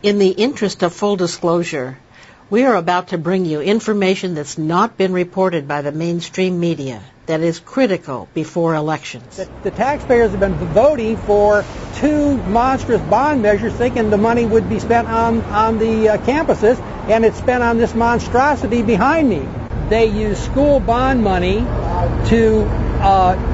In the interest of full disclosure, we are about to bring you information that's not been reported by the mainstream media that is critical before elections. The taxpayers have been voting for two monstrous bond measures thinking the money would be spent on the campuses, and it's spent on this monstrosity behind me. They use school bond money to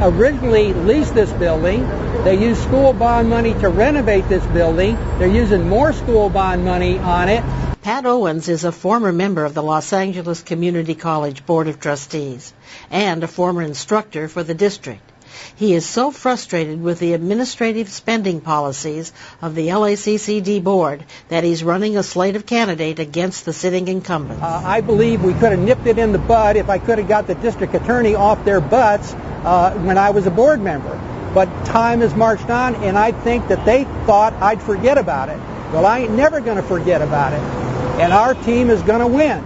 originally lease this building. They use school bond money to renovate this building. They're using more school bond money on it. Pat Owens is a former member of the Los Angeles Community College Board of Trustees and a former instructor for the district. He is so frustrated with the administrative spending policies of the LACCD board that he's running a slate of candidates against the sitting incumbents. I believe we could have nipped it in the bud if I could have got the district attorney off their butts when I was a board member. But time has marched on, and I think that they thought I'd forget about it. Well, I ain't never going to forget about it, and our team is going to win.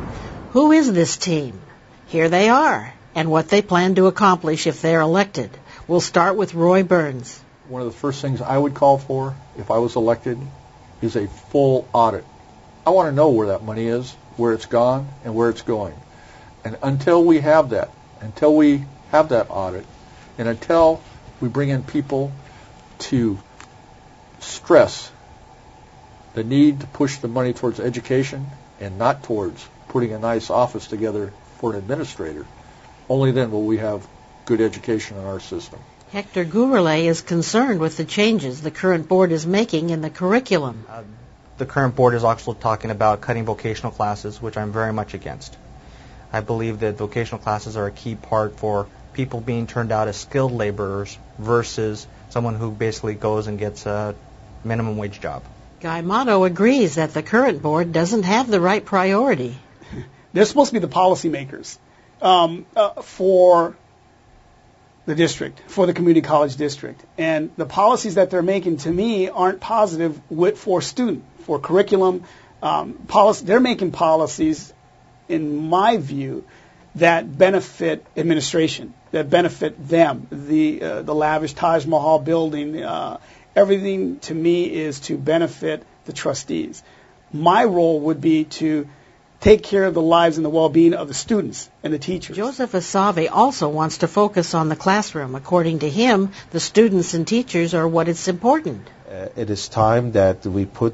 Who is this team? Here they are, and what they plan to accomplish if they're elected. We'll start with Roy Burns. One of the first things I would call for if I was elected is a full audit. I want to know where that money is, where it's gone, and where it's going. And until we have that audit, and until we bring in people to stress the need to push the money towards education and not towards putting a nice office together for an administrator, only then will we have good education in our system. Hector Gurule is concerned with the changes the current board is making in the curriculum. The current board is also talking about cutting vocational classes, which I'm very much against. I believe that vocational classes are a key part for people being turned out as skilled laborers versus someone who basically goes and gets a minimum wage job. Guy Motto agrees that the current board doesn't have the right priority. They're supposed to be the policymakers for the district, for the community college district. And the policies that they're making, to me, aren't positive for student, for curriculum. They're making policies, in my view, that benefit administration, that benefit them. The lavish Taj Mahal building, everything to me is to benefit the trustees. My role would be to take care of the lives and the well-being of the students and the teachers. Jozeph Essavi also wants to focus on the classroom. According to him, the students and teachers are what is important. It is time that we put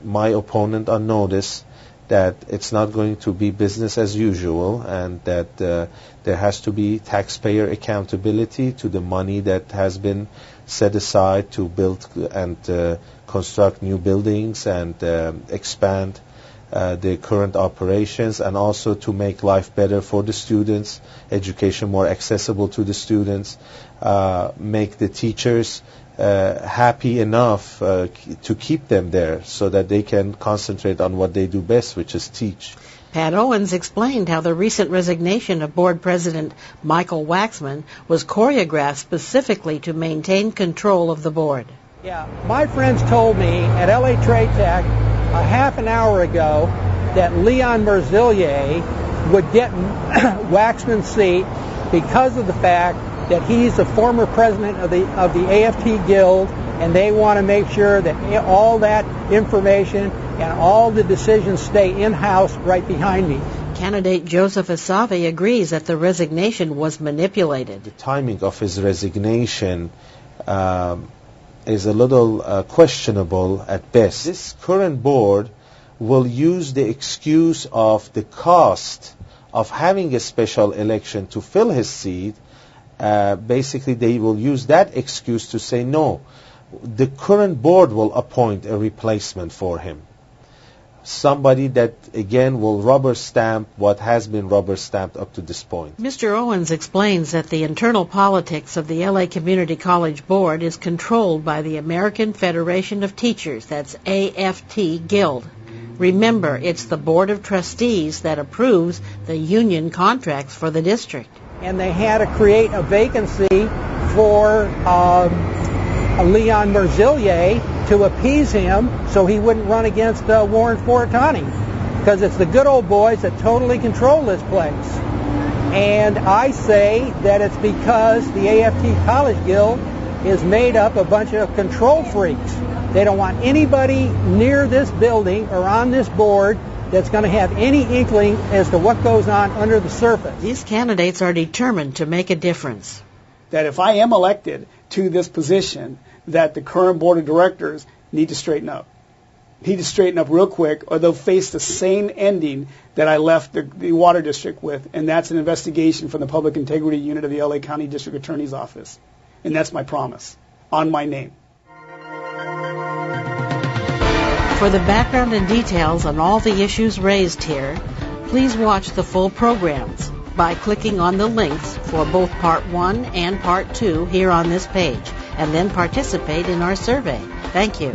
my opponent on notice that it's not going to be business as usual, and that there has to be taxpayer accountability to the money that has been set aside to build and construct new buildings and expand the current operations, and also to make life better for the students, education more accessible to the students, make the teachers happy enough to keep them there so that they can concentrate on what they do best, which is teach. Pat Owens explained how the recent resignation of Board President Michael Waxman was choreographed specifically to maintain control of the board. Yeah, my friends told me at LA Trade Tech a half an hour ago that Leon Merzillier would get Waxman's seat because of the fact that he's a former president of the AFT Guild, and they want to make sure that all that information and all the decisions stay in-house right behind me. Candidate Joseph Essavi agrees that the resignation was manipulated. The timing of his resignation is a little questionable at best. This current board will use the excuse of the cost of having a special election to fill his seat. Basically, they will use that excuse to say no. The current board will appoint a replacement for him. Somebody that, again, will rubber stamp what has been rubber stamped up to this point. Mr. Owens explains that the internal politics of the LA Community College Board is controlled by the American Federation of Teachers, that's AFT Guild. Remember, it's the Board of Trustees that approves the union contracts for the district. And they had to create a vacancy for Leon Merzillier to appease him so he wouldn't run against Warren Fortani, because it's the good old boys that totally control this place. And I say that it's because the AFT College Guild is made up of a bunch of control freaks. They don't want anybody near this building or on this board that's going to have any inkling as to what goes on under the surface. These candidates are determined to make a difference. That if I am elected to this position, that the current board of directors need to straighten up. Need to straighten up real quick, or they'll face the same ending that I left the water district with, and that's an investigation from the Public Integrity Unit of the LA County District Attorney's Office. And that's my promise, on my name. For the background and details on all the issues raised here, please watch the full programs by clicking on the links for both Part 1 and Part 2 here on this page, and then participate in our survey. Thank you.